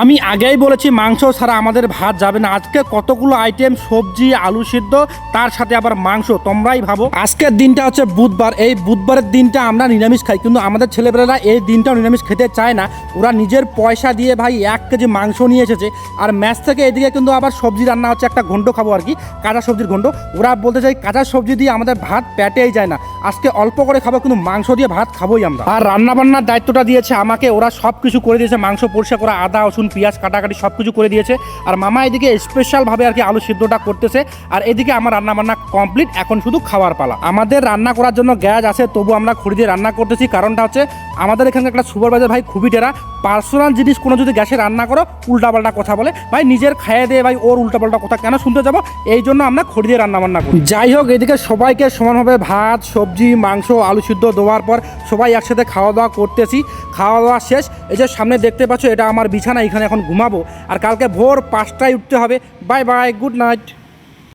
আমি আগেই বলেছি মাংস ছাড়া আমাদের ভাত যাবে না। আজকে কতগুলো আইটেম, সবজি, আলু সিদ্ধ, তার সাথে আবার মাংস। তোমরাই ভাবো, আজকের দিনটা হচ্ছে বুধবার। এই বুধবারের দিনটা আমরা নিরামিষ খাই, কিন্তু আমাদের ছেলেবেলারা এই দিনটাও নিরামিষ খেতে চায় না। ওরা নিজের পয়সা দিয়ে ভাই 1 কেজি মাংস নিয়ে এসেছে। আর ম্যাচ থেকে এদিকে কিন্তু আবার সবজি রান্না হচ্ছে, একটা ঘন্ট খাবো আর কি, কাঁচা সবজির ঘন্ট। ওরা বলতে চাই কাঁচা সবজি দিয়ে আমাদের ভাত পেটেই যায় না, আজকে অল্প করে খাবো, কিন্তু মাংস দিয়ে ভাত খাবোই আমরা। আর রান্নাবান্নার দায়িত্বটা দিয়েছে আমাকে, ওরা সব কিছু করে দিয়েছে। মাংস পরিষ্কার করা, আদা রসুন পেঁয়াজ কাটাকাটি সব কিছু করে দিয়েছে। আর মামা এদিকে স্পেশালভাবে আর কি আলু সিদ্ধটা করতেছে। আর এদিকে আমার রান্নাবান্না কমপ্লিট, এখন শুধু খাওয়ার পালা। আমাদের রান্না করার জন্য গ্যাস আছে, তবু আমরা খড়ি দিয়ে রান্না করতেছি। কারণটা হচ্ছে আমাদের এখানে একটা সুপারভাইজার ভাই খুবই টেরা, পার্সোনাল জিনিস কোনো যদি গ্যাসে রান্না করো উল্টাপাল্টা কথা বলে। ভাই নিজের খাইয়ে দিয়ে ভাই ওর উল্টাপাল্টা কথা কেন শুনতে যাবো, এই জন্য আমরা খড়ি দিয়ে রান্নাবান্না করি। যাই হোক, এদিকে সবাইকে সমানভাবে ভাত, সবজি, মাংস, আলু সিদ্ধ দেওয়ার পর সবাই একসাথে খাওয়া দাওয়া করতেছি। খাওয়া দাওয়া শেষ, এই যে সামনে দেখতে পাচ্ছ এটা আমার বিছানা, এখানে এখন ঘুমাবো। আর কালকে ভোর 5টায় উঠতে হবে। Bye bye, good night.